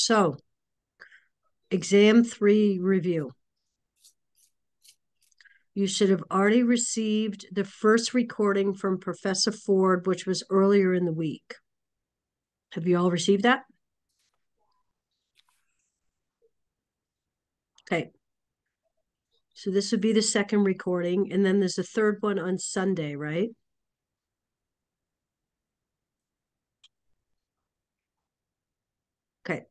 So, exam 3 review. You should have already received the first recording from Professor Ford, which was earlier in the week. Have you all received that? Okay. So this would be the second recording, and then there's a third one on Sunday, right? Okay.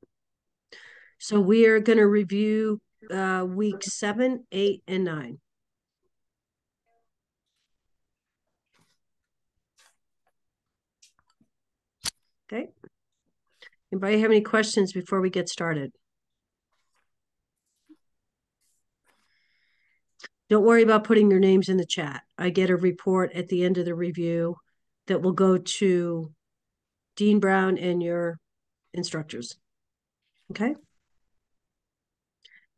So we are going to review week 7, 8, and 9. Okay. Anybody have any questions before we get started? Don't worry about putting your names in the chat. I get a report at the end of the review that will go to Dean Brown and your instructors. Okay?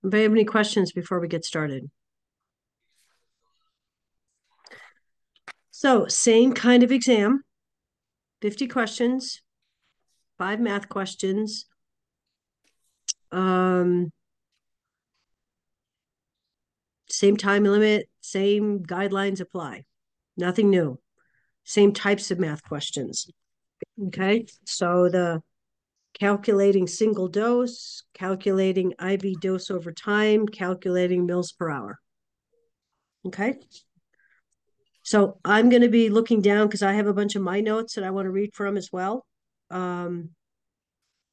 Anybody have any questions before we get started? So, same kind of exam, 50 questions, 5 math questions. Same time limit, same guidelines apply. Nothing new. Same types of math questions. Okay, so the calculating single dose, calculating IV dose over time, calculating mils per hour. Okay. So I'm going to be looking down because I have a bunch of my notes that I want to read from as well.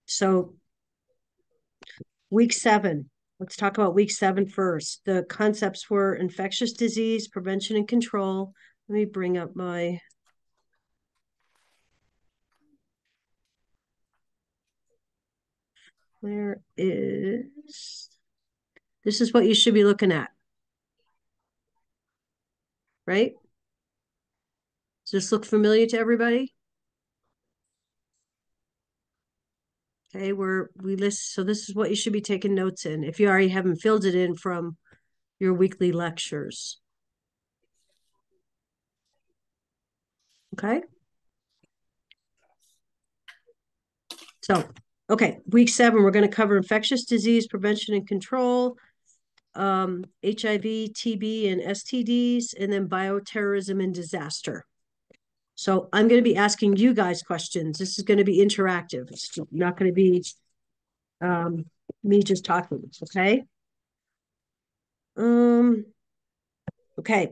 So week 7, let's talk about week 7 first. The concepts were infectious disease, prevention and control. Let me bring up my... Where is... This is what you should be looking at. Right? Does this look familiar to everybody? Okay, we list, so this is what you should be taking notes in if you already haven't filled it in from your weekly lectures. Okay. So, okay, week 7, we're going to cover infectious disease prevention and control, HIV, TB, and STDs, and then bioterrorism and disaster. So I'm going to be asking you guys questions. This is going to be interactive. It's not going to be me just talking, okay? Okay.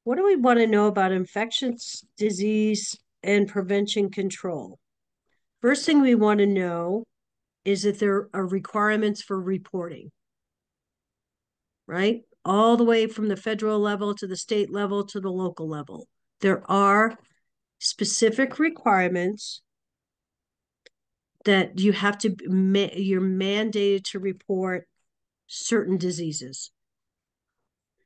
What do we want to know about infectious disease and prevention control? First thing we want to know is that there are requirements for reporting, right? All the way from the federal level to the state level to the local level. There are specific requirements that you have to, you're mandated to report certain diseases.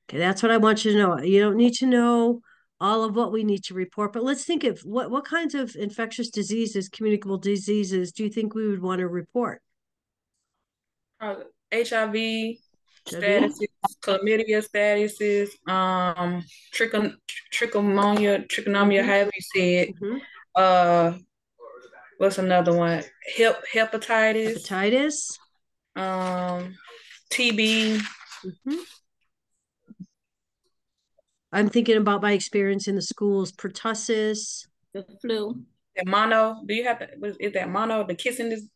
Okay, that's what I want you to know. You don't need to know all of what we need to report, but let's think of what kinds of infectious diseases, communicable diseases do you think we would want to report? HIV statuses, chlamydia statuses, trichomonia, however you said. What's another one? Hepatitis. TB. I'm thinking about my experience in the schools, pertussis. The flu. That mono. Do you have to, is that mono? The kissing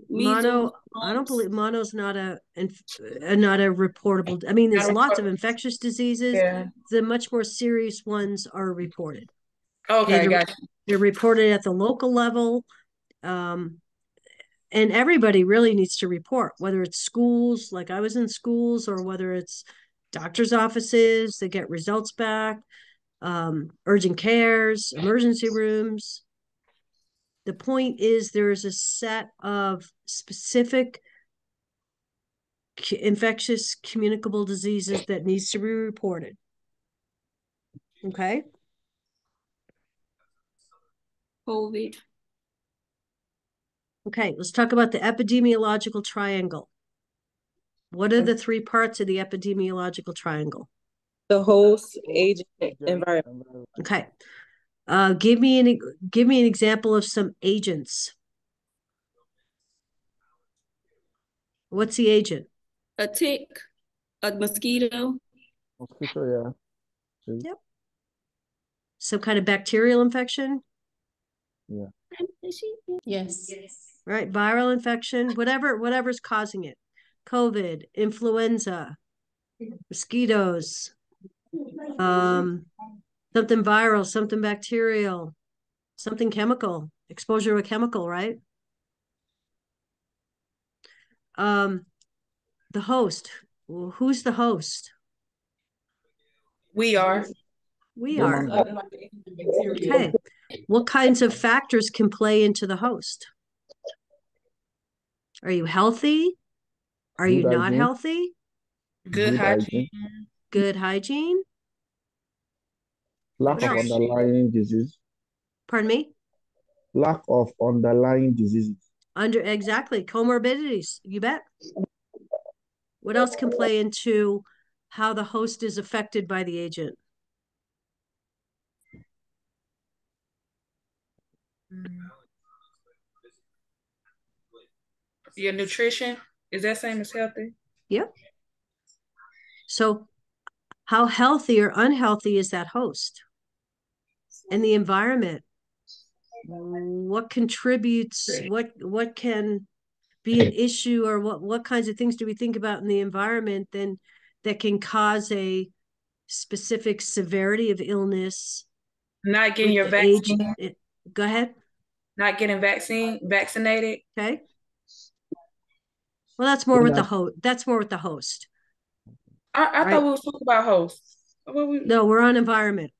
mono? I don't believe mono's not a reportable. I mean, there's lots of infectious diseases. Yeah. The much more serious ones are reported. Okay, gotcha. They're reported at the local level. And everybody really needs to report, whether it's schools, like I was in schools, or whether it's doctor's offices, they get results back, urgent cares, emergency rooms. The point is there's a set of specific infectious communicable diseases that needs to be reported. Okay? COVID. Okay, let's talk about the epidemiological triangle. What are the 3 parts of the epidemiological triangle? The host, age, environment. Okay. Give me an example of some agents. What's the agent? A tick, a mosquito, Mosquito, yeah. See? Yep. Some kind of bacterial infection, yes, right? Viral infection, whatever's causing it. COVID, influenza, mosquitoes, something viral, something bacterial, something chemical, exposure to a chemical, right? The host. Who's the host? We are. We are. Human, Okay. What kinds of factors can play into the host? Are you healthy? Are you good not hygiene, healthy? Good good hygiene. hygiene, Good hygiene? lack What of else? underlying disease, Pardon me? lack of underlying diseases, Exactly. Comorbidities. You bet. What else can play into how the host is affected by the agent? Your nutrition, is that same as healthy? Yep. So how healthy or unhealthy is that host? And the environment? What contributes, what can be an issue, or what kinds of things do we think about in the environment then that can cause a specific severity of illness Not getting with your the age? vaccine, Go ahead. not getting vaccinated. Okay. Well, that's more with the inactive, host. That's more with the host, I thought right? we were talking about hosts. No, we're on environment.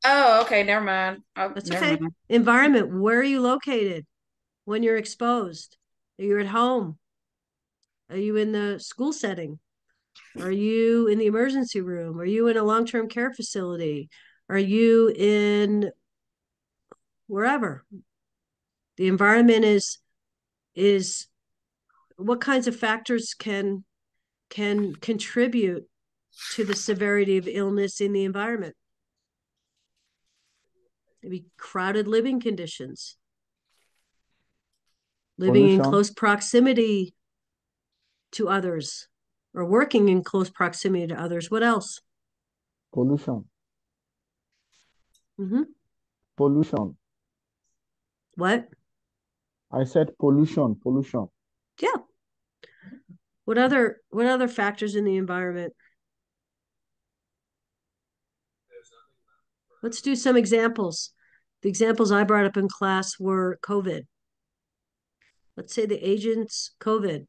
Oh, okay, never mind. Oh, That's never okay. mind. Environment. Where are you located when you're exposed? Are you at home? Are you in the school setting? Are you in the emergency room? Are you in a long-term care facility? Are you in wherever? The environment is what kinds of factors can contribute to the severity of illness in the environment? Maybe crowded living conditions, living in pollution, close proximity to others, or working in close proximity to others. What else? pollution, Mm-hmm. pollution. What? I said pollution, pollution. Yeah. What other factors in the environment? Let's do some examples. The examples I brought up in class were COVID. Let's say the agent's COVID.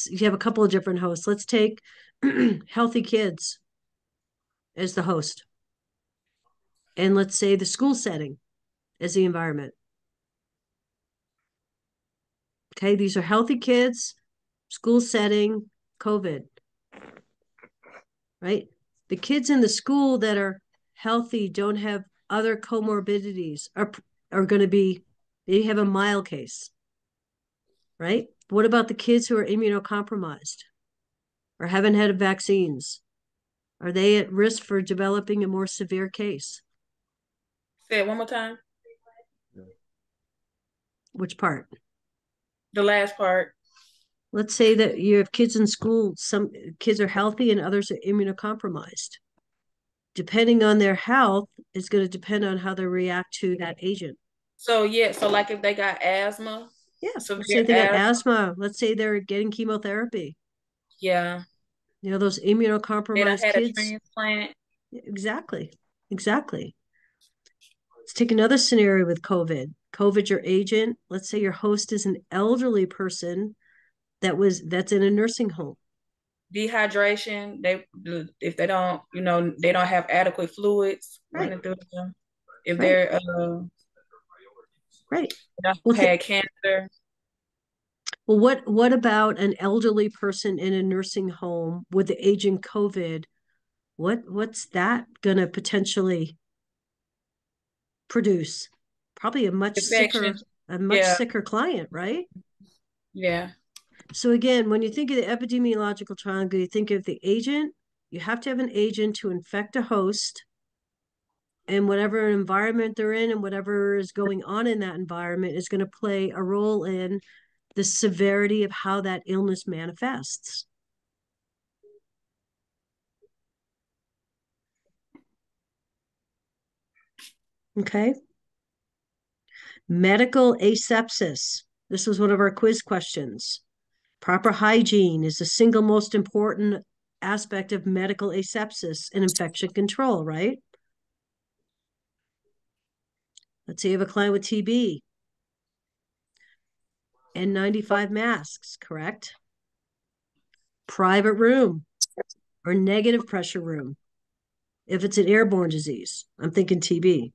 You have a couple of different hosts. Let's take healthy kids as the host. And let's say the school setting as the environment. Okay, these are healthy kids, school setting, COVID, right? The kids in the school that are healthy don't have other comorbidities, are going to be, they have a mild case, right? What about the kids who are immunocompromised or haven't had vaccines? Are they at risk for developing a more severe case? Say it one more time. Which part? The last part. Let's say that you have kids in school, some kids are healthy and others are immunocompromised. Depending on their health is going to depend on how they react to that agent. So yeah, so like if they got asthma, Yeah, let's say severe they got asthma, asthma. Let's say they're getting chemotherapy. yeah, You know, those they done immunocompromised had a kids. transplant. Exactly. Exactly. Let's take another scenario with COVID. COVID's your agent. Let's say your host is an elderly person that's in a nursing home. Dehydration, if they don't, they don't have adequate fluids Right. running through them. If Right. they're Right. they Well, had cancer, Well, what about an elderly person in a nursing home with the agent COVID? What's that gonna potentially produce? Probably infection, a much yeah, sicker client, right? yeah, So again, when you think of the epidemiological triangle, you think of the agent, you have to have an agent to infect a host, and whatever environment they're in and whatever is going on in that environment is going to play a role in the severity of how that illness manifests. Okay. Medical asepsis. This was one of our quiz questions. Proper hygiene is the single most important aspect of medical asepsis and infection control, right? Let's say you have a client with TB. N95 masks, correct? Private room or negative pressure room. If it's an airborne disease, I'm thinking TB.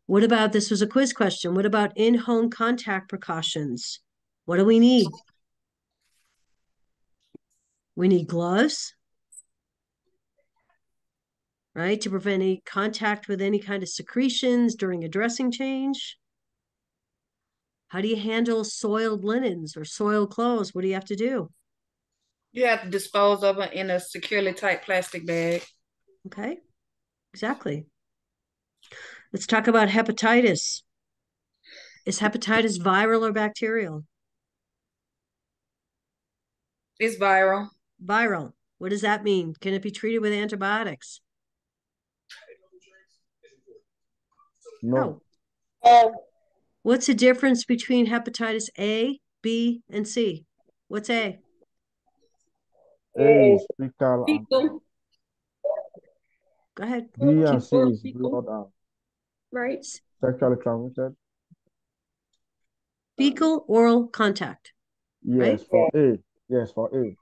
What about, this was a quiz question, what about in-home contact precautions? What do we need? We need gloves, right, to prevent any contact with any kind of secretions during a dressing change. How do you handle soiled linens or soiled clothes? What do you have to do? You have to dispose of it in a securely tight plastic bag. Okay, exactly. Let's talk about hepatitis. Is hepatitis viral or bacterial? It's viral. Viral. What does that mean? Can it be treated with antibiotics? No. What's the difference between hepatitis A, B, and C? What's A? A is fecal and Fecal, Go ahead. B and C Or is fecal. blood and right? sexually transmitted. Fecal oral contact. Yes, Right? for A. Yes, for A.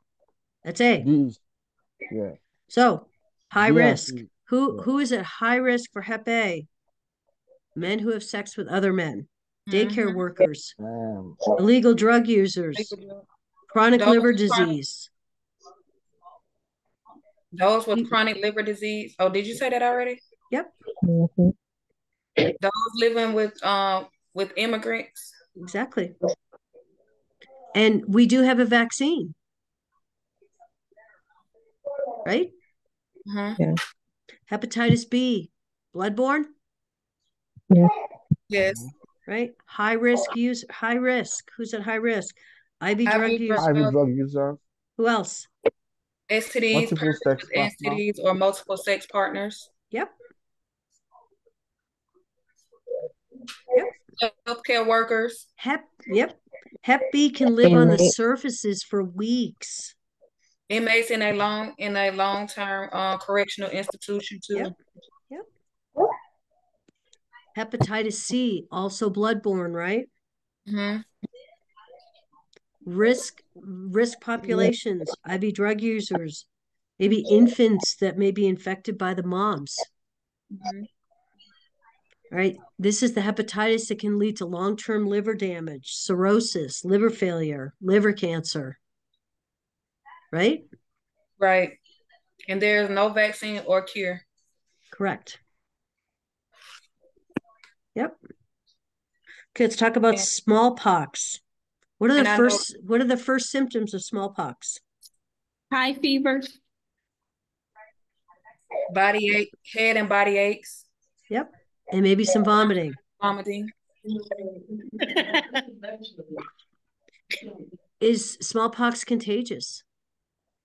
That's A. B is, yeah. So high B and risk. C. Who is at high risk for Hep A? Men who have sex with other men, daycare workers, illegal drug users, chronic liver disease. Those with chronic liver disease. Oh, did you say that already? Yep, Those living with immigrants. exactly. And we do have a vaccine, right? Mm-hmm. Hepatitis B, bloodborne, Yes. right? High risk use, high risk. Who's at high risk? IV drug IV use. IV drug users, Who else? STDs, multiple persons sex with partner. STDs or multiple sex partners. Yep. Healthcare workers. Yep. Hep B can live on the surfaces for weeks. Inmates in a long-term correctional institution too. Yep. Yep. Hepatitis C, also bloodborne, right? Mm-hmm. Risk populations, IV drug users, maybe infants that may be infected by the moms. Mm-hmm. Right? This is the hepatitis that can lead to long-term liver damage, cirrhosis, liver failure, liver cancer. Right? Right. And there's no vaccine or cure. Correct. Yep. Okay, let's talk about smallpox. What are the first symptoms of smallpox? High fever. Body ache, head and body aches. Yep. And maybe some vomiting. Vomiting. Is smallpox contagious?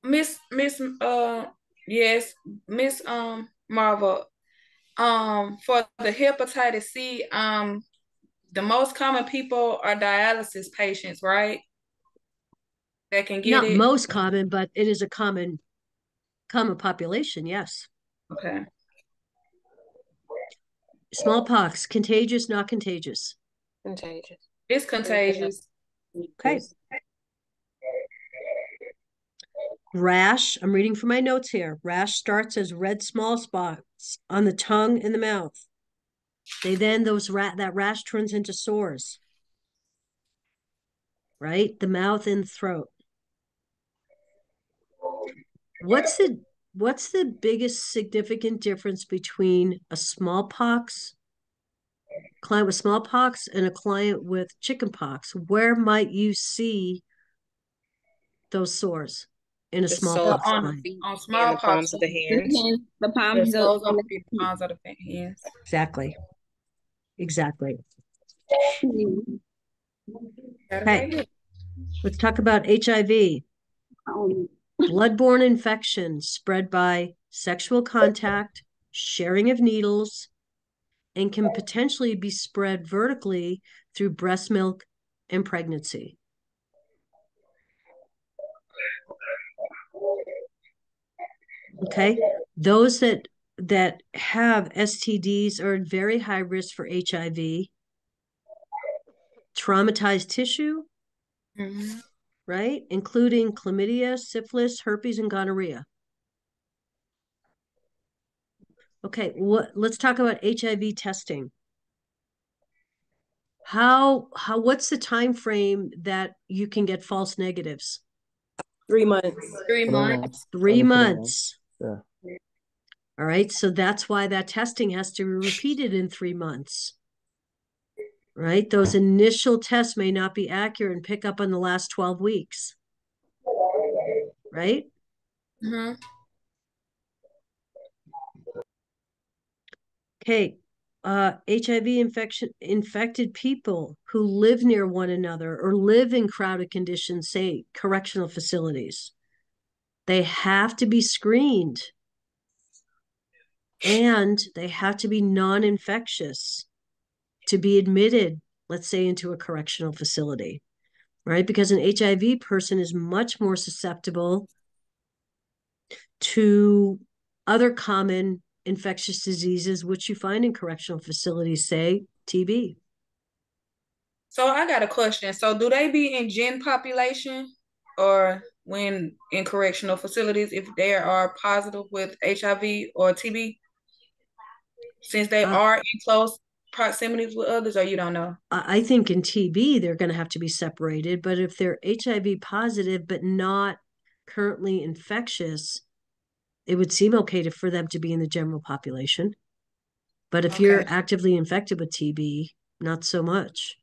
Yes, Miss Marva. For the hepatitis C, the most common people are dialysis patients, right? That can get Not it. most common, but it is a common population, yes. Okay. Smallpox, contagious, not contagious? Contagious. It's contagious. Okay. Rash, I'm reading from my notes here. Rash starts as red small spots on the tongue and the mouth. That rash turns into sores. Right? The mouth and throat. What's the biggest significant difference between a client with smallpox and a client with chickenpox? Where might you see those sores? in a The smallpox soles of on the line. feet on and the smallpox, palms of the The hands. hands, the the palms of soles of the the palms of the hands. Exactly. Exactly. feet. Okay, let's talk about HIV. Bloodborne infections spread by sexual contact, sharing of needles, and can potentially be spread vertically through breast milk and pregnancy. Okay, those that have STDs are at very high risk for HIV, traumatized tissue, Mm-hmm. right, including chlamydia, syphilis, herpes, and gonorrhea. Okay, let's talk about HIV testing. What's the time frame that you can get false negatives? 3 months. 3 3 months. months. 3 Every 3 months. months. Yeah. All right, so that's why that testing has to be repeated in 3 months. Right? Those initial tests may not be accurate and pick up on the last 12 weeks. Right? Mm-hmm. Okay. HIV infected people who live near one another or live in crowded conditions, say correctional facilities, they have to be screened and they have to be non-infectious to be admitted, let's say, into a correctional facility, right? Because an HIV person is much more susceptible to other common infectious diseases, which you find in correctional facilities, say TB. So I got a question. So do they be in gen population or when in correctional facilities if they are positive with HIV or TB? Since they are in close proximities with others, or you don't know? I think in TB, they're going to have to be separated. But if they're HIV positive, but not currently infectious, it would seem okay for them to be in the general population. But if you're Okay. actively infected with TB, not so much.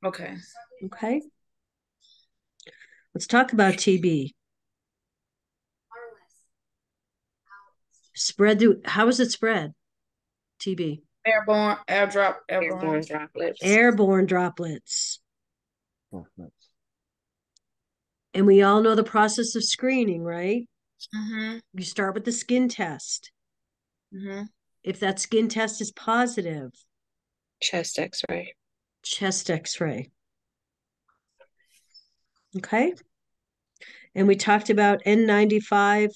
Okay. Okay. Let's talk about TB. How is it spread? TB. Airborne, airdrop, Airborne airborne. droplets. Airborne droplets. Oh, nice. And we all know the process of screening, right? Mm-hmm. You start with the skin test. Mm-hmm. If that skin test is positive, Chest x-ray. chest x-ray. Okay. And we talked about N95.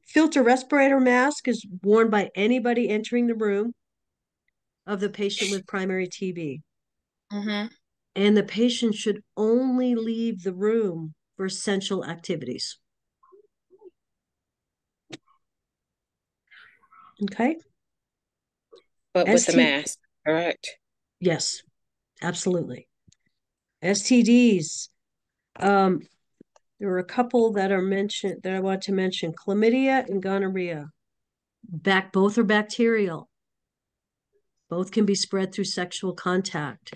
Filter respirator mask is worn by anybody entering the room of the patient with primary TB. Mm-hmm. And the patient should only leave the room for essential activities. Okay. But with the mask, correct? Yes, absolutely. STDs. There were a couple that are mentioned that I want to mention: chlamydia and gonorrhea. Both are bacterial. Both can be spread through sexual contact.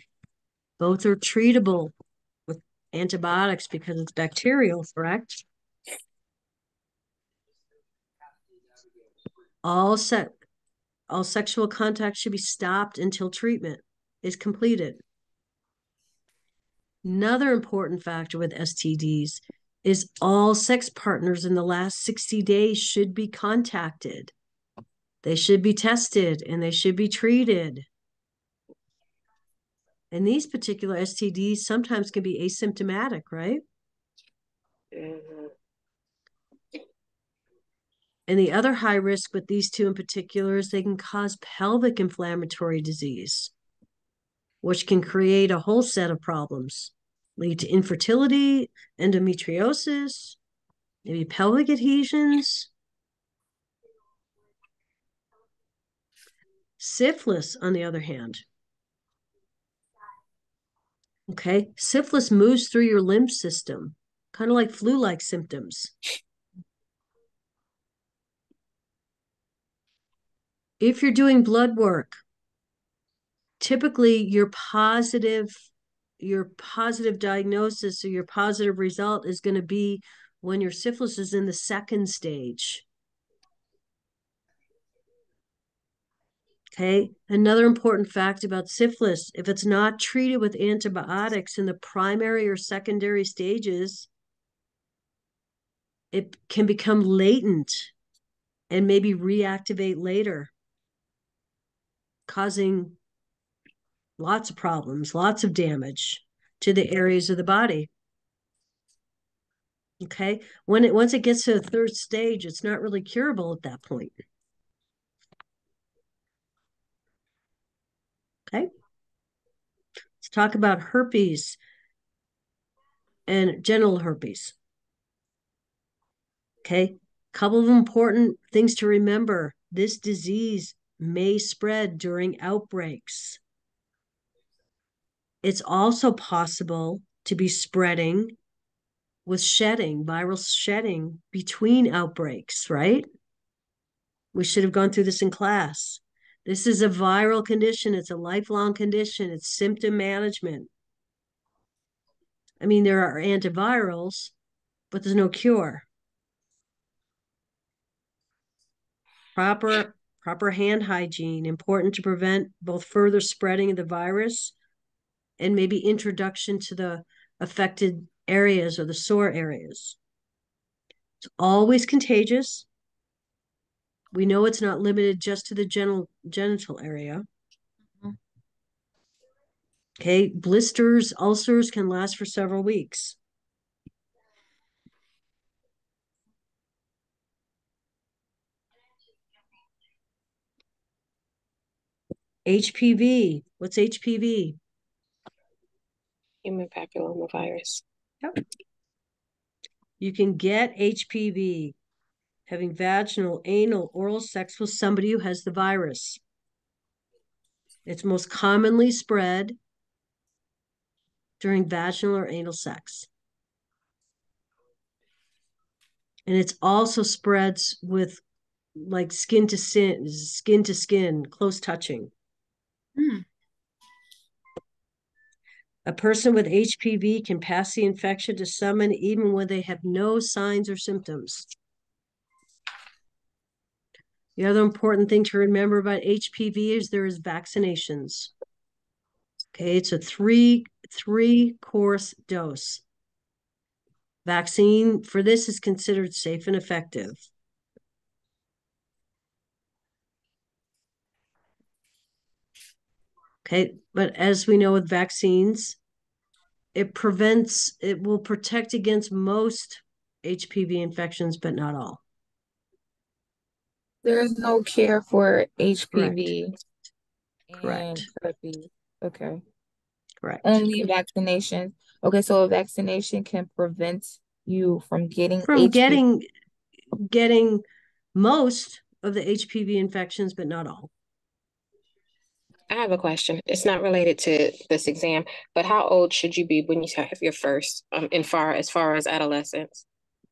Both are treatable with antibiotics because it's bacterial, correct? All sexual contact should be stopped until treatment is completed. Another important factor with STDs is all sex partners in the last 60 days should be contacted. They should be tested and they should be treated. And these particular STDs sometimes can be asymptomatic, right? Mm-hmm. And the other high risk with these two in particular is they can cause pelvic inflammatory disease, which can create a whole set of problems, lead to infertility, endometriosis, maybe pelvic adhesions. Syphilis, on the other hand. Okay, syphilis moves through your lymph system, kind of like flu-like symptoms. If you're doing blood work, typically your positive diagnosis or your positive result is going to be when your syphilis is in the second stage. Okay, another important fact about syphilis, if it's not treated with antibiotics in the primary or secondary stages, it can become latent and maybe reactivate later, causing lots of problems, lots of damage to the areas of the body. Okay, once it gets to the third stage, it's not really curable at that point. Okay, let's talk about herpes and genital herpes. Okay, couple of important things to remember. This disease may spread during outbreaks. It's also possible to be spreading with shedding, viral shedding between outbreaks, right? We should have gone through this in class. This is a viral condition. It's a lifelong condition. It's symptom management. I mean, there are antivirals, but there's no cure. Proper hand hygiene, important to prevent both further spreading of the virus and maybe introduction to the affected areas or the sore areas. It's always contagious. We know it's not limited just to the genital area. Okay, blisters, ulcers can last for several weeks. HPV, what's HPV? Human papillomavirus. Yep. You can get HPV having vaginal, anal, oral sex with somebody who has the virus. It's most commonly spread during vaginal or anal sex. And it's also spreads with like skin to skin, close touching. A person with HPV can pass the infection to someone even when they have no signs or symptoms. The other important thing to remember about HPV is there is vaccinations. Okay, it's a three course dose. Vaccine for this is considered safe and effective. Okay, but as we know with vaccines, it will protect against most HPV infections, but not all. There is no cure for HPV Correct. and herpes. Okay. Correct. Only vaccination. Okay, so a vaccination can prevent you from getting getting most of the HPV infections, but not all. I have a question. It's not related to this exam, but how old should you be when you have your first, as far as adolescence?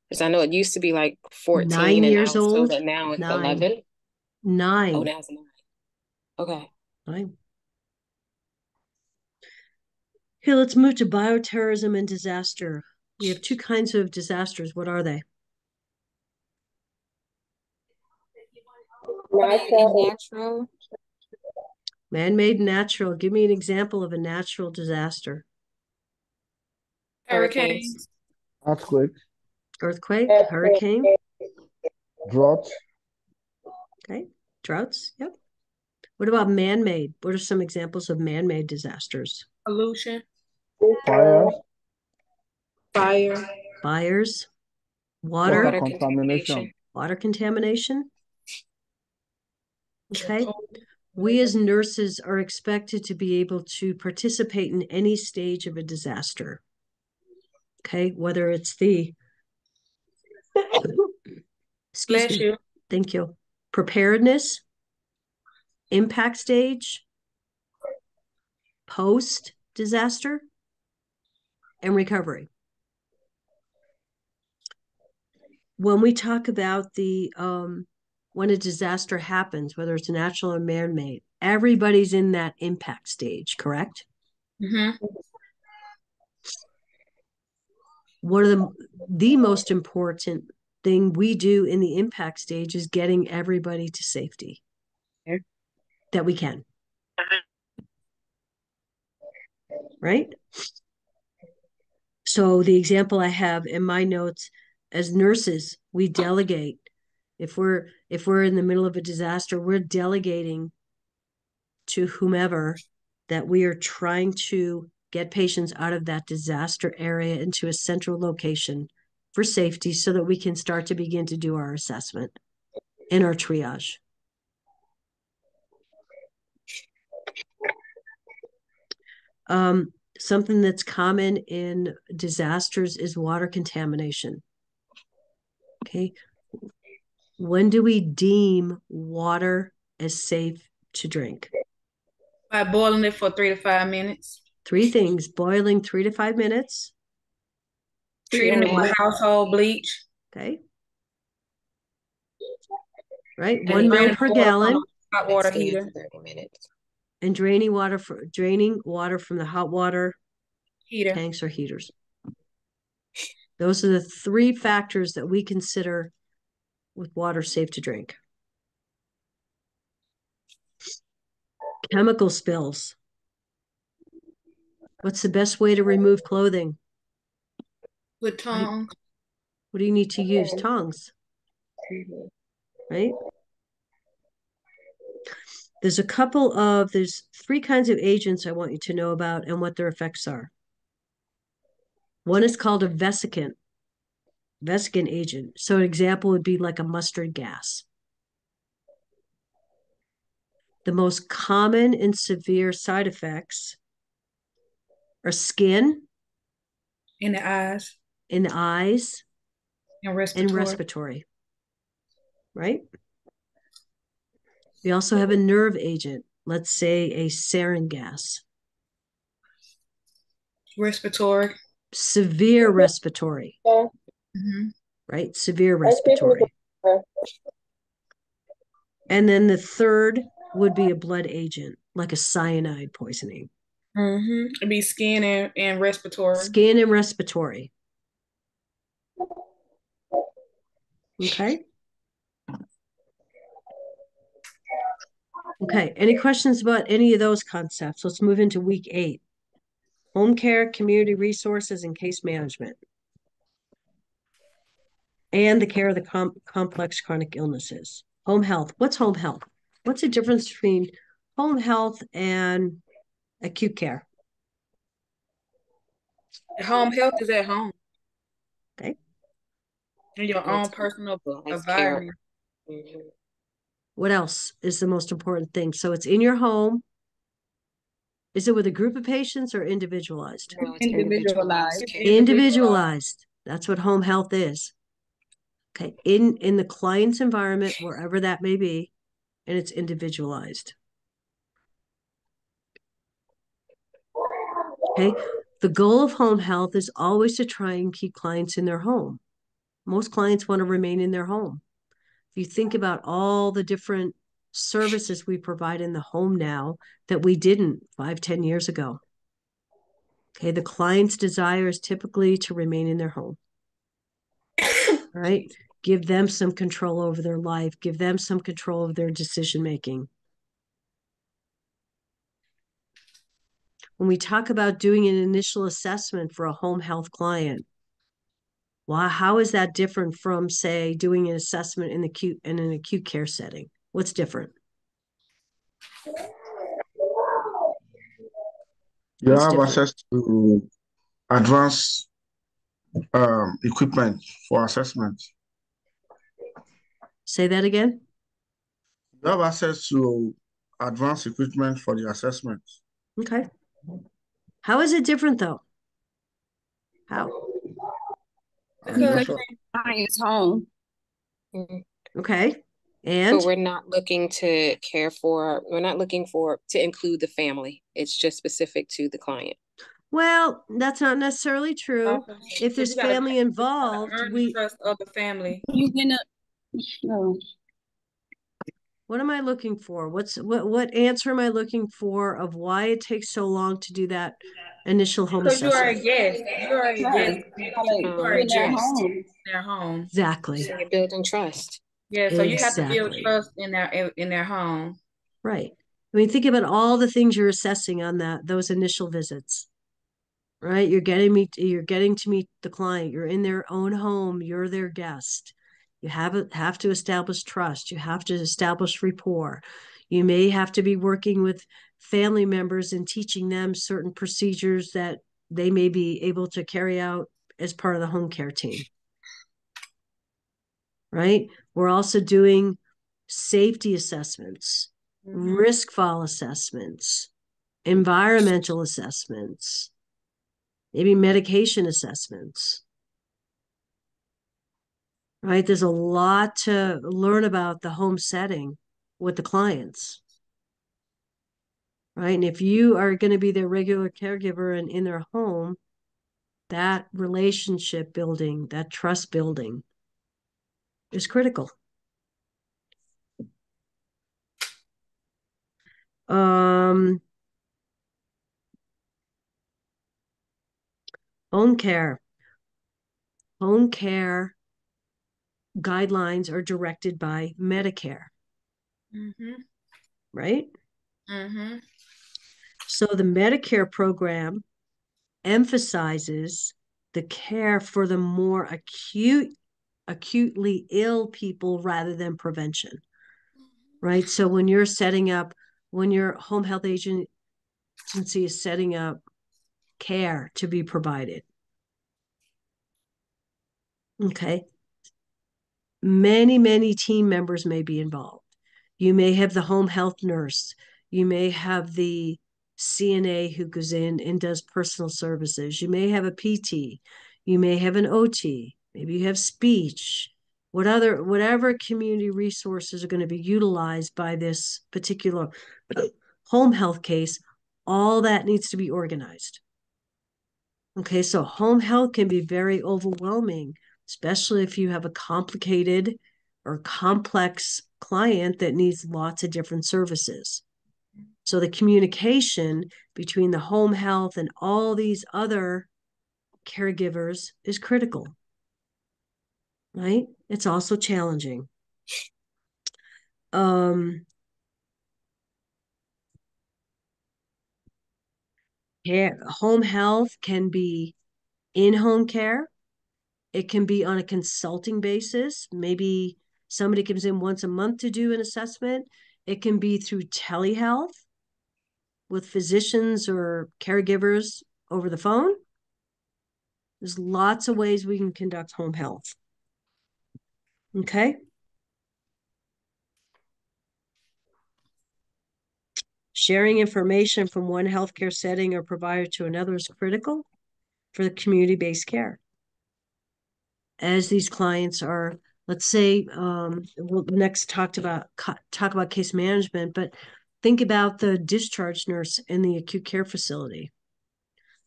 Because I know it used to be like 14 9 and years I was told old. that now it's 9. 11. 9. Oh, now it's 9. Okay. 9. Okay, let's move to bioterrorism and disaster. We have two kinds of disasters. What are they? natural. Man-made, natural. Give me an example of a natural disaster. Hurricanes. Earthquake, Earthquake, hurricane. drought, Okay, droughts. Yep. What about man-made? What are some examples of man-made disasters? Pollution. fires, Fires, water water contamination, water contamination. Okay. We as nurses are expected to be able to participate in any stage of a disaster. Okay, whether it's the Bless you. Thank you. Preparedness, impact stage, post-disaster, and recovery. When we talk about the when a disaster happens, whether it's natural or man-made, everybody's in that impact stage, correct? Mm-hmm. one of the most important thing we do in the impact stage is getting everybody to safety that we can. Right? So the example I have in my notes, as nurses, we delegate. If we're in the middle of a disaster, we're delegating to whomever that we are trying to get patients out of that disaster area into a central location for safety so that we can start to begin to do our assessment and our triage. Something that's common in disasters is water contamination. Okay. When do we deem water as safe to drink? By boiling it for 3 to 5 minutes. 3 things: boiling 3 to 5 minutes. Treating it with household bleach. Okay. Right. 1 ml per gallon. Hot water heater. 30 minutes. And draining water from the hot water Heater. tanks or heaters. Those are the 3 factors that we consider with water safe to drink. Chemical spills. What's the best way to remove clothing? With tongs. What do you need to use? Tongs. Right? There's 3 kinds of agents I want you to know about and what their effects are. One is called a vesicant agent. So an example would be like a mustard gas. The most common and severe side effects are skin. In the eyes. And respiratory. respiratory. Right? We also have a nerve agent. Let's say a sarin gas. Respiratory. Severe respiratory. Mm-hmm. Right? Severe respiratory. And then the third would be a blood agent, like a cyanide poisoning. Mm-hmm. It'd be skin and respiratory. Skin and respiratory. Okay. Okay. Any questions about any of those concepts? Let's move into week 8. Home care, community resources, and case management. And the care of the complex chronic illnesses. Home health. What's home health? What's the difference between home health and acute care? Home health is at home. Okay. In your own personal environment. Mm-hmm. What else is the most important thing? So it's in your home. Is it with a group of patients or individualized? No, it's individualized. Individualized. That's what home health is. Okay. In the client's environment, wherever that may be, and it's individualized. Okay. The goal of home health is always to try and keep clients in their home. Most clients want to remain in their home. If you think about all the different services we provide in the home now that we didn't 5-10 years ago. Okay, the client's desire is typically to remain in their home. Right? Give them some control over their life. Give them some control of their decision making. When we talk about doing an initial assessment for a home health client, well, how is that different from, say, doing an assessment in an acute care setting? What's different? You have access to advanced equipment for assessment. Say that again. You have access to advanced equipment for the assessment. Okay. How is it different though? How? Because Client's home. Okay. And But we're not looking to include the family. It's just specific to the client. well, that's not necessarily true. If there's family involved, earn the trust of the family. You can no. What am I looking for? What answer am I looking for of why it takes so long to do that initial home Because you are a assessment? guest. You are a guest. You are a in their guest home. in their home. Exactly. So you're building trust. Yeah, so you have to build Exactly. trust in their home. Right. I mean, think about all the things you're assessing on those initial visits. Right? You're getting to meet the client. You're in their own home. You're their guest. You have to establish trust. You have to establish rapport. You may have to be working with family members and teaching them certain procedures that they may be able to carry out as part of the home care team. Right? We're also doing safety assessments, risk fall assessments, environmental assessments, maybe medication assessments. Right? There's a lot to learn about the home setting with the clients. Right? And if you are going to be their regular caregiver and in their home, that relationship building, that trust building is critical. Home care. Home care guidelines are directed by Medicare. Right? So the Medicare program emphasizes the care for the more acutely ill people rather than prevention. Right? So when your home health agency is setting up care to be provided. Okay. Many team members may be involved. You may have the home health nurse. You may have the CNA who goes in and does personal services. You may have a PT. You may have an OT. Maybe you have speech. Whatever community resources are going to be utilized by this particular home health case, all that needs to be organized. Okay, so home health can be very overwhelming, especially if you have a complicated or complex client that needs lots of different services. So the communication between the home health and all these other caregivers is critical, right? It's also challenging. Home health can be in-home care. It can be on a consulting basis. Maybe somebody comes in once a month to do an assessment. It can be through telehealth with physicians or caregivers over the phone. There's lots of ways we can conduct home health. Okay. Sharing information from one healthcare setting or provider to another is critical for the community-based care. As these clients are, let's say, we'll next talk about case management, but think about the discharge nurse in the acute care facility.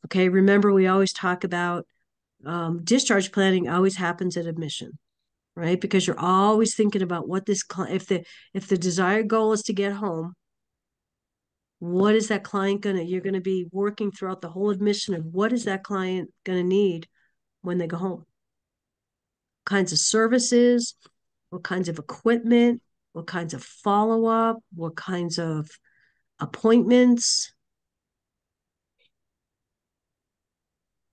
Okay, remember we always talk about discharge planning always happens at admission, right? Because you're always thinking about what this if the desired goal is to get home, what is that client you're gonna be working throughout the whole admission of what is that client gonna need when they go home? What kinds of services, what kinds of equipment, what kinds of follow-up, what kinds of appointments,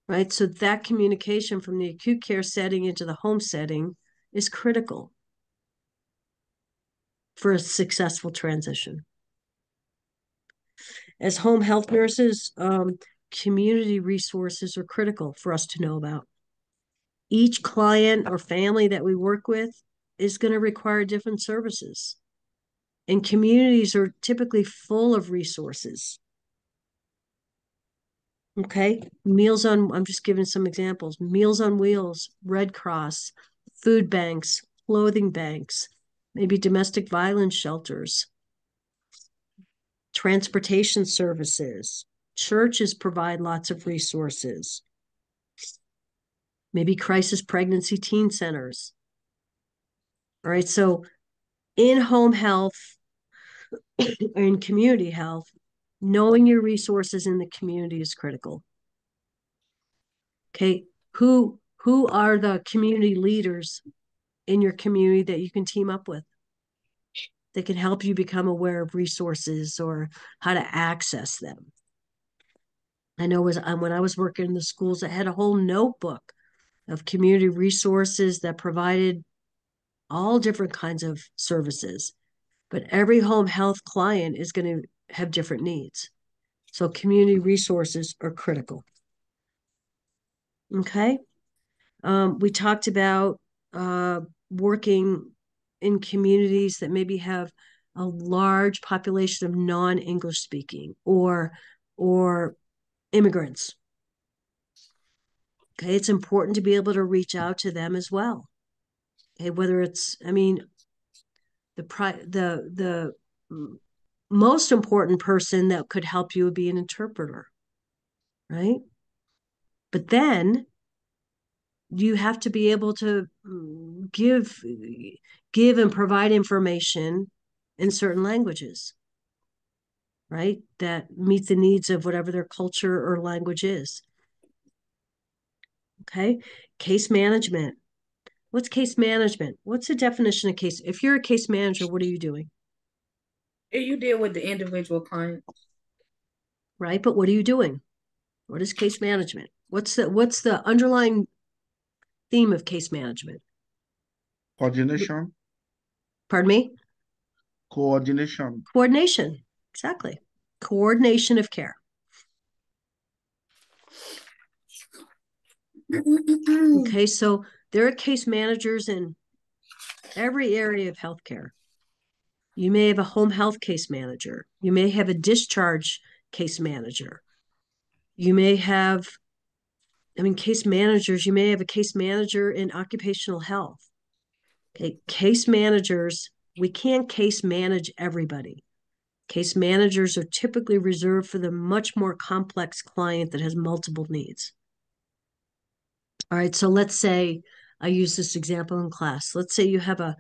right? So that communication from the acute care setting into the home setting is critical for a successful transition. As home health nurses, community resources are critical for us to know about. Each client or family that we work with is going to require different services. And communities are typically full of resources. Okay, I'm just giving some examples. Meals on Wheels, Red Cross, food banks, clothing banks, maybe domestic violence shelters, transportation services. Churches provide lots of resources. Maybe crisis pregnancy teen centers. All right, so in home health, in community health, knowing your resources in the community is critical. Okay, who are the community leaders in your community that you can team up with that can help you become aware of resources or how to access them? I know when I was working in the schools, I had a whole notebook of community resources that provided all different kinds of services, but every home health client is going to have different needs. So community resources are critical. Okay. We talked about working in communities that maybe have a large population of non-English speaking or immigrants. Okay, it's important to be able to reach out to them as well. Okay, whether it's, I mean, the most important person that could help you would be an interpreter, right? But then you have to be able to give and provide information in certain languages, right? That meet the needs of whatever their culture or language is. Okay. Case management. What's case management? What's the definition of case? If you're a case manager, what are you doing? You deal with the individual client. Right. But what are you doing? What is case management? What's the underlying theme of case management? Coordination. Pardon me? Coordination. Coordination. Exactly. Coordination of care. Okay, so there are case managers in every area of healthcare. You may have a home health case manager. You may have a discharge case manager. You may have, case managers, you may have a case manager in occupational health. Okay, case managers, we can't case manage everybody. Case managers are typically reserved for the much more complex client that has multiple needs. All right, so let's say I use this example in class. Let's say you have a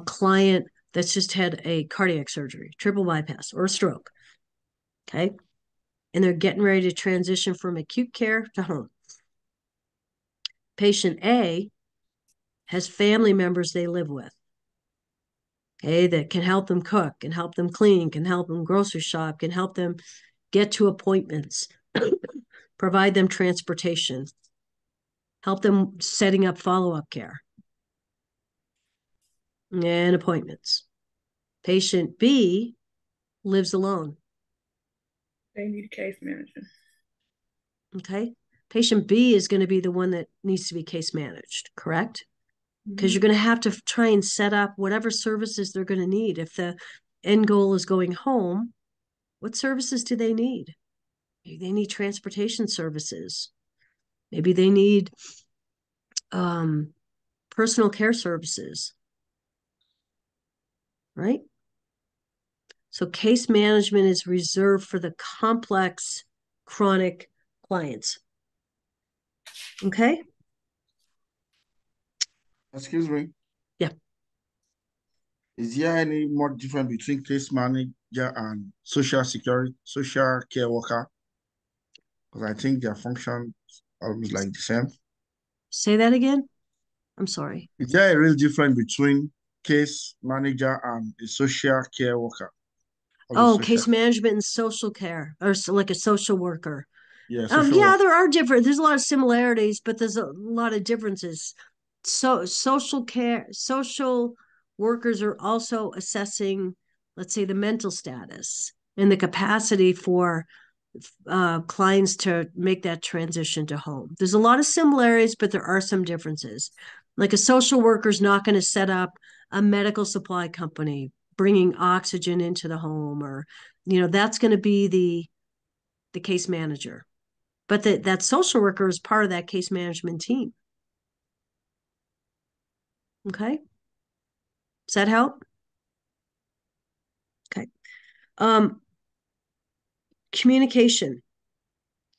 client that's just had a cardiac surgery, triple bypass, or a stroke. Okay. And they're getting ready to transition from acute care to home. Patient A has family members they live with. Okay, that can help them cook, can help them clean, can help them grocery shop, can help them get to appointments, provide them transportation, help them setting up follow-up care and appointments. Patient B lives alone. They need a case manager. Okay. Patient B is going to be the one that needs to be case managed, correct? Because you're going to have to try and set up whatever services they're going to need. If the end goal is going home, what services do they need? Maybe they need transportation services. Maybe they need personal care services, right? So case management is reserved for the complex chronic clients. Okay? Excuse me. Yeah. Is there any more difference between case manager and social care worker? Because I think their function almost like the same. Say that again. I'm sorry. Is there a real difference between case manager and a social care worker? Case management and social care, or like a social worker. Yeah, there are different. There's a lot of similarities, but there's a lot of differences. So social workers are also assessing, let's say, the mental status and the capacity for clients to make that transition to home. There's a lot of similarities, but there are some differences. Like a social worker is not going to set up a medical supply company bringing oxygen into the home, or that's going to be the case manager. But that social worker is part of that case management team. Okay. Does that help? Okay. Communication.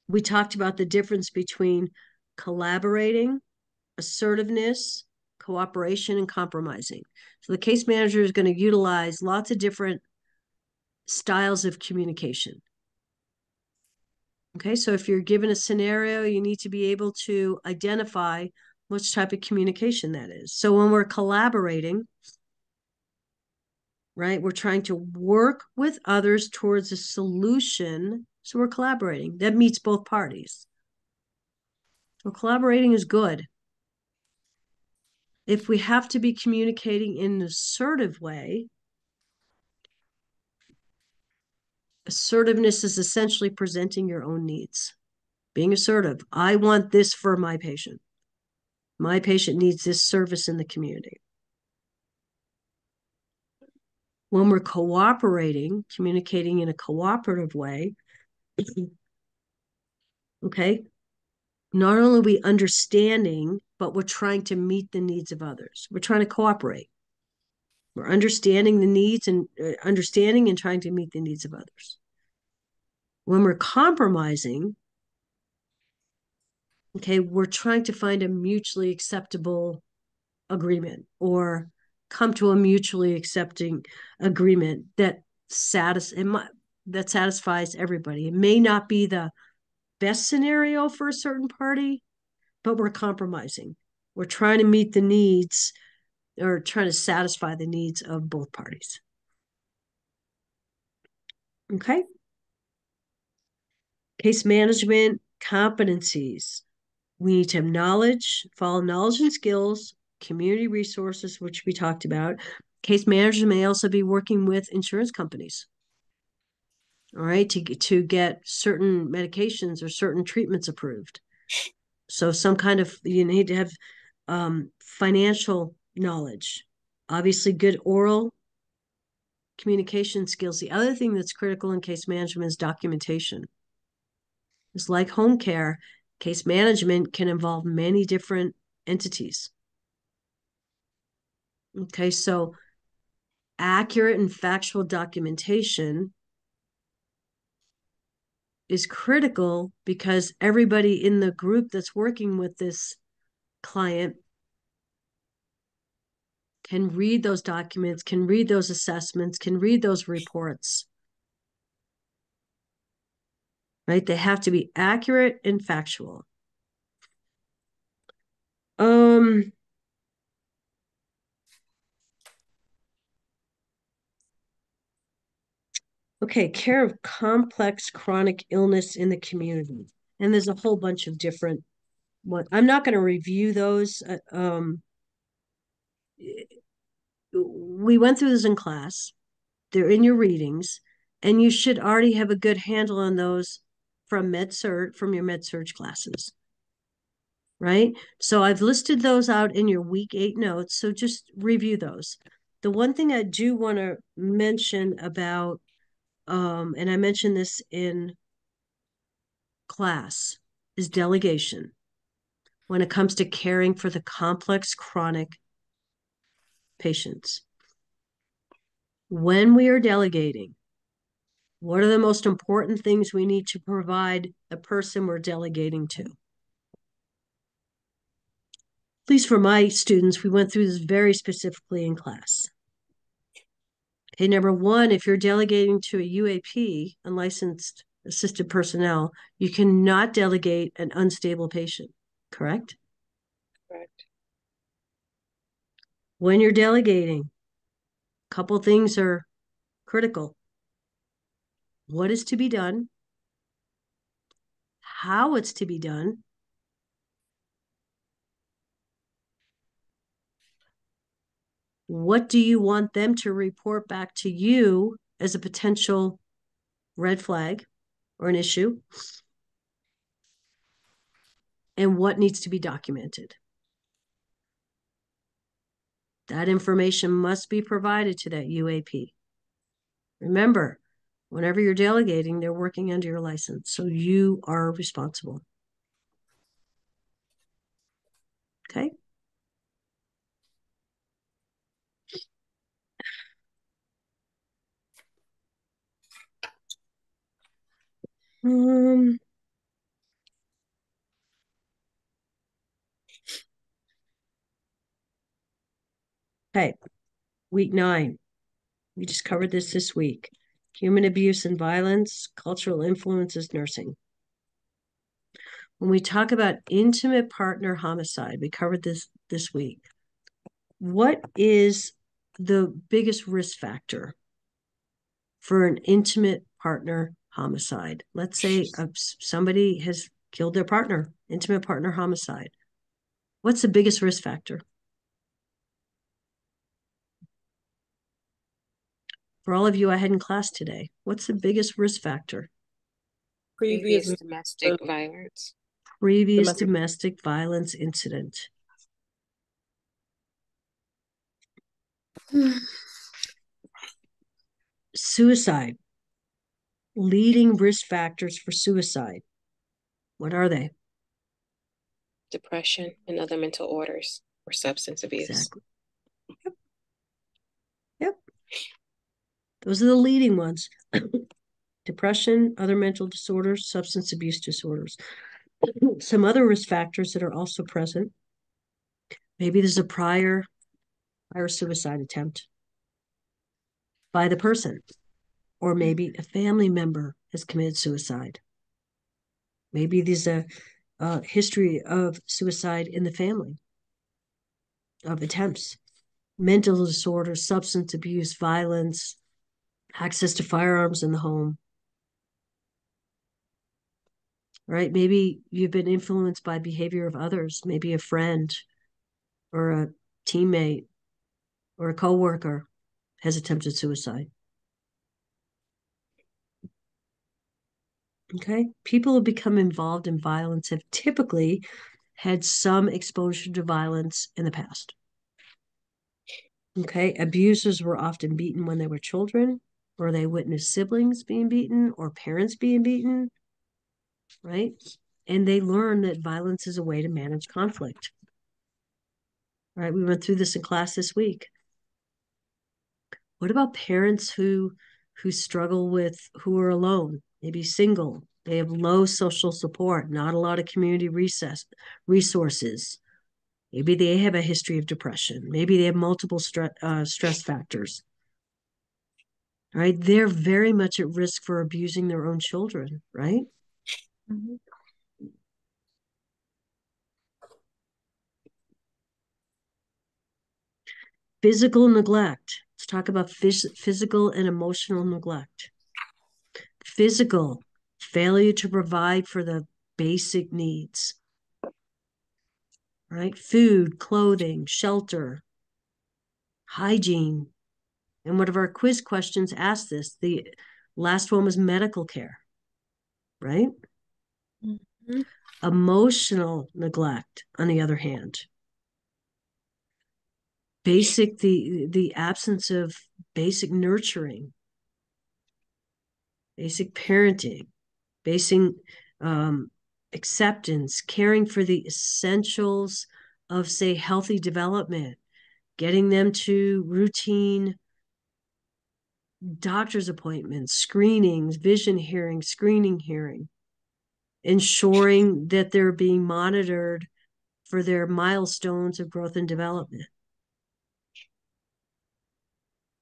We talked about the difference between collaborating, assertiveness, cooperation, and compromising. So the case manager is going to utilize lots of different styles of communication. Okay, so if you're given a scenario, you need to be able to identify which type of communication that is. So when we're collaborating, right, we're trying to work with others towards a solution. So we're collaborating. That meets both parties. So collaborating is good. If we have to be communicating in an assertive way, assertiveness is essentially presenting your own needs. Being assertive. I want this for my patient. My patient needs this service in the community. When we're cooperating, communicating in a cooperative way, okay, not only are we understanding, but we're trying to meet the needs of others. We're trying to cooperate. We're understanding the needs and understanding and trying to meet the needs of others. When we're compromising, okay, we're trying to find a mutually acceptable agreement or come to a mutually accepting agreement that satisfies everybody. It may not be the best scenario for a certain party, but we're compromising. We're trying to meet the needs or trying to satisfy the needs of both parties. Okay. Case management competencies. We need to have knowledge, follow knowledge and skills, community resources, which we talked about. Case managers may also be working with insurance companies, all right, to get certain medications or certain treatments approved. So some kind of, you need to have financial knowledge, obviously good oral communication skills. The other thing that's critical in case management is documentation. It's like home care. Case management can involve many different entities. Okay, so accurate and factual documentation is critical because everybody in the group that's working with this client can read those documents, can read those assessments, can read those reports. Right? They have to be accurate and factual. Okay, care of complex chronic illness in the community. And there's a whole bunch of different one. I'm not going to review those. We went through this in class. They're in your readings, and you should already have a good handle on those from your med-surg classes. Right? So I've listed those out in your week 8 notes. So just review those. The one thing I do want to mention about, and I mentioned this in class, is delegation when it comes to caring for the complex chronic patients. When we are delegating, what are the most important things we need to provide the person we're delegating to? At least for my students, we went through this very specifically in class. Okay, number one, if you're delegating to a UAP, unlicensed assisted personnel, you cannot delegate an unstable patient, correct? Correct. When you're delegating, a couple things are critical. What is to be done, how it's to be done, what do you want them to report back to you as a potential red flag or an issue, and what needs to be documented. That information must be provided to that UAP. Remember, whenever you're delegating, they're working under your license, so you are responsible. Okay? Okay, week 9. We just covered this week. Human abuse and violence, cultural influences, nursing. When we talk about intimate partner homicide, we covered this week. What is the biggest risk factor for an intimate partner homicide? Let's say somebody has killed their partner, intimate partner homicide. What's the biggest risk factor? For all of you I had in class today, what's the biggest risk factor? Previous domestic violence. Previous domestic violence incident. Suicide. Leading risk factors for suicide. What are they? Depression and other mental orders or substance abuse. Exactly. Yep. Those are the leading ones. Depression, other mental disorders, substance abuse disorders. Some other risk factors that are also present. Maybe there's a prior suicide attempt by the person, or maybe a family member has committed suicide. Maybe there's a history of suicide in the family, of attempts, mental disorders, substance abuse, violence, access to firearms in the home. Right? Maybe you've been influenced by behavior of others, maybe a friend or a teammate or a coworker has attempted suicide. Okay? People who become involved in violence have typically had some exposure to violence in the past. Okay? Abusers were often beaten when they were children, or they witnessed siblings being beaten or parents being beaten, right? And they learn that violence is a way to manage conflict. Right? We went through this in class this week. What about parents who struggle with, who are alone, maybe single? They have low social support, not a lot of community resources. Maybe they have a history of depression. Maybe they have multiple stress factors. Right? They're very much at risk for abusing their own children, right? Mm-hmm. Physical neglect. Let's talk about physical and emotional neglect. Physical, failure to provide for the basic needs, right? Food, clothing, shelter, hygiene. And one of our quiz questions asked this. The last one was medical care, right? Mm-hmm. Emotional neglect, on the other hand. The absence of basic nurturing, basic parenting, basic acceptance, caring for the essentials of, say, healthy development, getting them to routine doctor's appointments, screenings, vision hearing, screening hearing, ensuring that they're being monitored for their milestones of growth and development.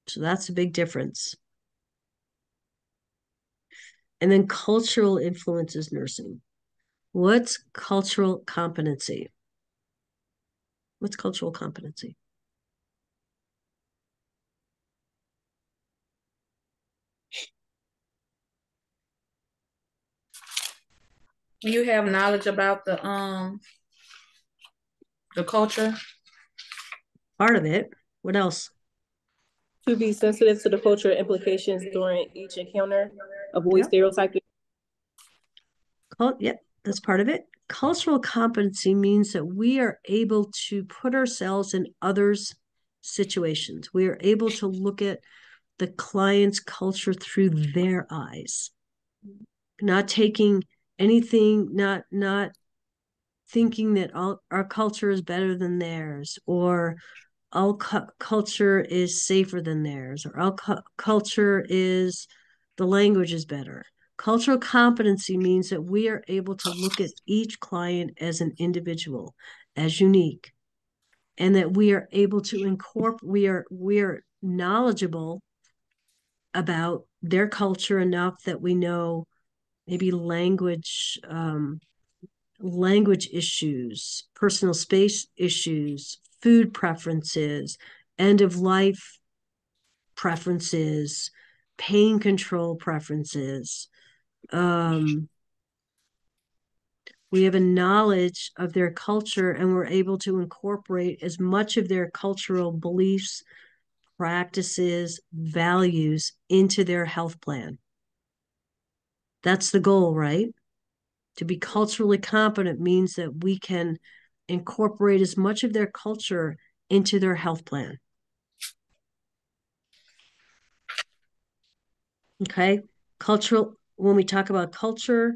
So that's a big difference. And then cultural influences nursing. What's cultural competency? What's cultural competency? You have knowledge about the culture? Part of it. What else? To be sensitive to the cultural implications during each encounter, avoid stereotyping. Yep, that's part of it. Cultural competency means that we are able to put ourselves in others' situations. We are able to look at the client's culture through their eyes, not taking anything, not thinking that our culture is better than theirs, or our culture is safer than theirs, or our culture is, the language is better. Cultural competency means that we are able to look at each client as an individual, as unique, and that we are able to incorporate, we are knowledgeable about their culture enough that we know maybe language issues, personal space issues, food preferences, end of life preferences, pain control preferences. We have a knowledge of their culture, and we're able to incorporate as much of their cultural beliefs, practices, values into their health plan. That's the goal, right? To be culturally competent means that we can incorporate as much of their culture into their health plan. Okay? When we talk about culture,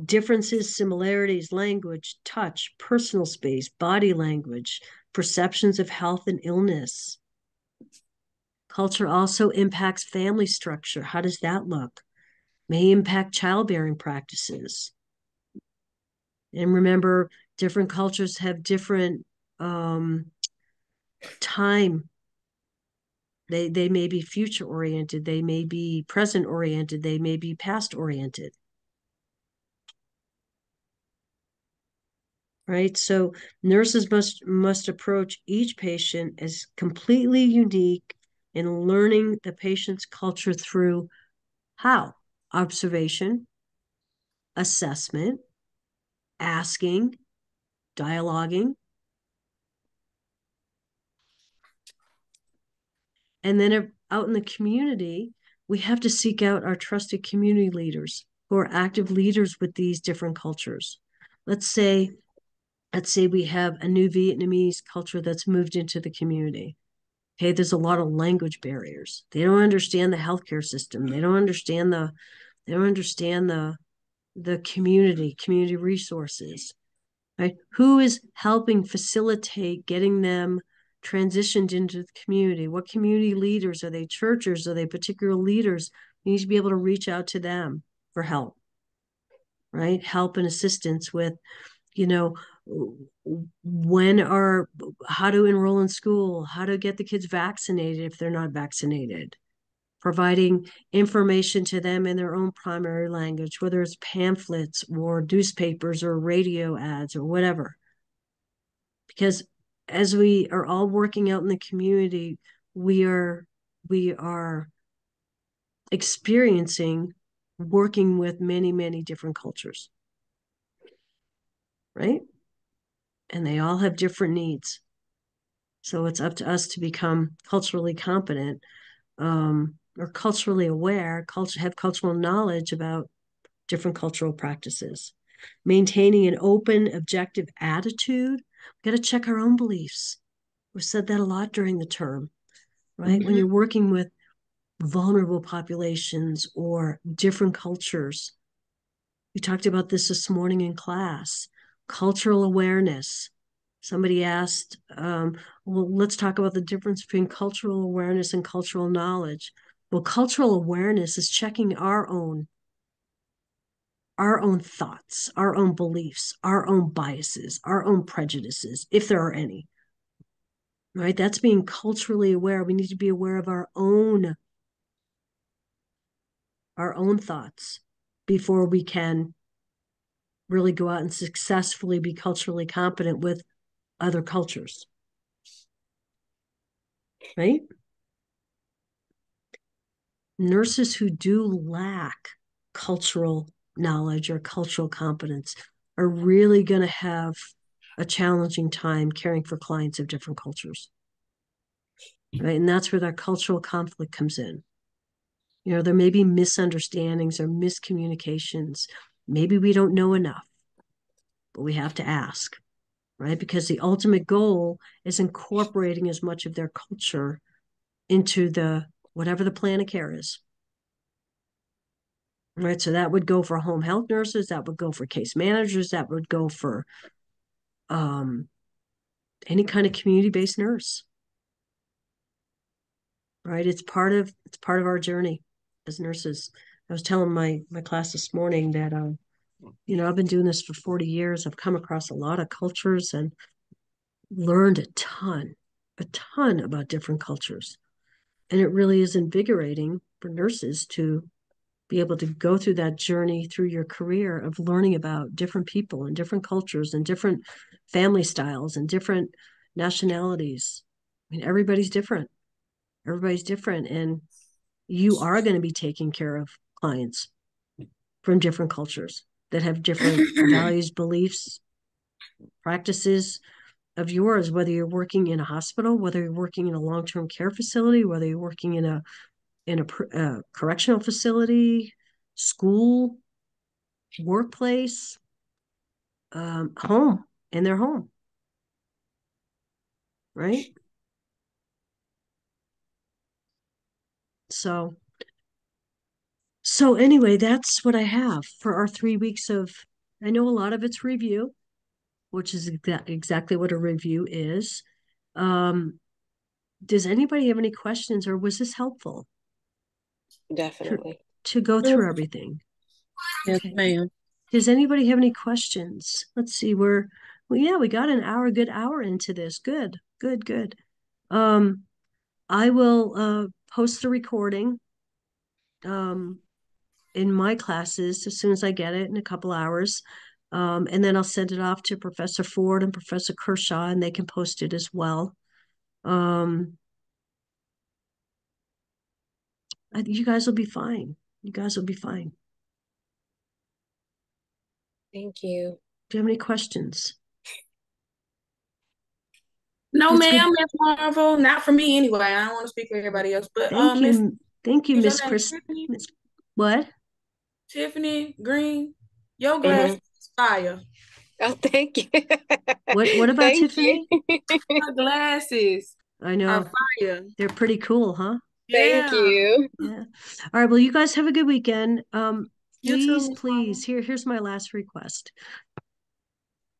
differences, similarities, language, touch, personal space, body language, perceptions of health and illness. Culture also impacts family structure. How does that look? May impact childbearing practices. And remember, different cultures have different time. They may be future oriented, they may be present oriented, they may be past oriented. Right? So nurses must approach each patient as completely unique in learning the patient's culture through how? Observation, assessment, asking, dialoguing. And then out in the community, we have to seek out our trusted community leaders who are active leaders with these different cultures. Let's say we have a new Vietnamese culture that's moved into the community. Okay, there's a lot of language barriers. They don't understand the healthcare system. They don't understand the community resources. Right? Who is helping facilitate getting them transitioned into the community? What community leaders? Are they churches? Are they particular leaders? You need to be able to reach out to them for help, right? Help and assistance with, how to enroll in school, how to get the kids vaccinated if they're not vaccinated, providing information to them in their own primary language, whether it's pamphlets or newspapers or radio ads or whatever. Because as we are all working out in the community, we are experiencing working with many, many different cultures, right? And they all have different needs. So it's up to us to become culturally competent, or culturally aware, have cultural knowledge about different cultural practices. Maintaining an open, objective attitude. We've got to check our own beliefs. We've said that a lot during the term, right? Mm-hmm. When you're working with vulnerable populations or different cultures. We talked about this morning in class. Cultural awareness. Somebody asked, well, let's talk about the difference between cultural awareness and cultural knowledge. Well, cultural awareness is checking our own thoughts, our own beliefs, our own biases, our own prejudices, if there are any. Right? That's being culturally aware. We need to be aware of our own thoughts before we can really go out and successfully be culturally competent with other cultures. Right? Nurses who do lack cultural knowledge or cultural competence are really going to have a challenging time caring for clients of different cultures. Right? And that's where that cultural conflict comes in. There may be misunderstandings or miscommunications. Maybe we don't know enough, but we have to ask, right? Because the ultimate goal is incorporating as much of their culture into whatever the plan of care is. Right? So that would go for home health nurses, that would go for case managers, that would go for any kind of community-based nurse. Right? It's part of our journey as nurses. I was telling my class this morning that I've been doing this for 40 years. I've come across a lot of cultures and learned a ton about different cultures. And it really is invigorating for nurses to be able to go through that journey through your career of learning about different people and different cultures and different family styles and different nationalities. I mean, everybody's different. Everybody's different. And you are going to be taking care of clients from different cultures that have different values, beliefs, practices of yours, whether you're working in a hospital, whether you're working in a long-term care facility, whether you're working in a correctional facility, school, workplace, home, in their home, right? So anyway, that's what I have for our 3 weeks of, I know a lot of it's review, which is exactly what a review is. Does anybody have any questions, or was this helpful Definitely. to go through everything? Yes, Okay. ma'am. Does anybody have any questions? Let's see, we got a good hour into this. Good. I will post the recording in my classes as soon as I get it in a couple hours. And then I'll send it off to Professor Ford and Professor Kershaw, and they can post it as well. You guys will be fine. You guys will be fine. Thank you. Do you have any questions? No, That's good. ma'am, Miss Marvel. Not for me anyway. I don't want to speak for everybody else. But Thank Miss, you, is your Miss name Chris. Tiffany? What? Tiffany Green. Your glass is fire. Oh, thank you. What about Thank Tiffany? you. Her glasses I are know. fire. They're pretty cool, huh? Thank Yeah. you. Yeah. All right. Well, you guys have a good weekend. You too, Miss Please, here's my last request.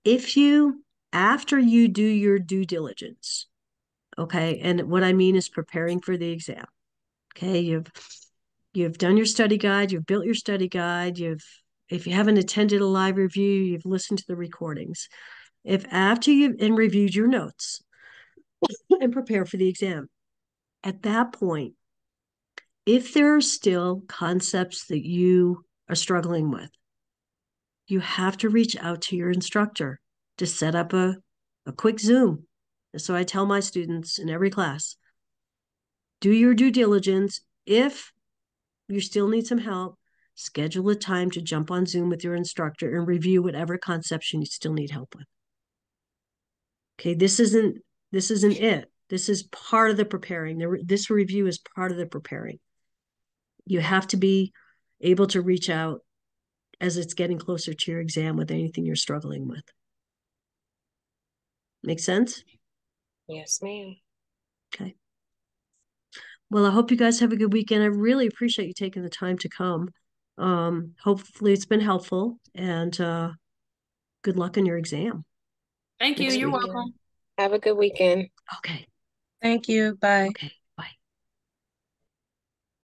If you, after you do your due diligence, okay, and what I mean is preparing for the exam. Okay, you've done your study guide, you've built your study guide, if you haven't attended a live review, you've listened to the recordings. If after you've reviewed your notes and prepare for the exam, at that point, if there are still concepts that you are struggling with, you have to reach out to your instructor to set up a quick Zoom. And so I tell my students in every class, do your due diligence. If you still need some help, schedule a time to jump on Zoom with your instructor and review whatever concepts you still need help with. Okay, this isn't it. This is part of the preparing. This review is part of the preparing. You have to be able to reach out as it's getting closer to your exam with anything you're struggling with. Make sense? Yes, ma'am. Okay. Well, I hope you guys have a good weekend. I really appreciate you taking the time to come. Hopefully it's been helpful, and good luck in your exam. Thank you. Next You're weekend. welcome. Have a good weekend. Okay. Thank you. Bye. Okay.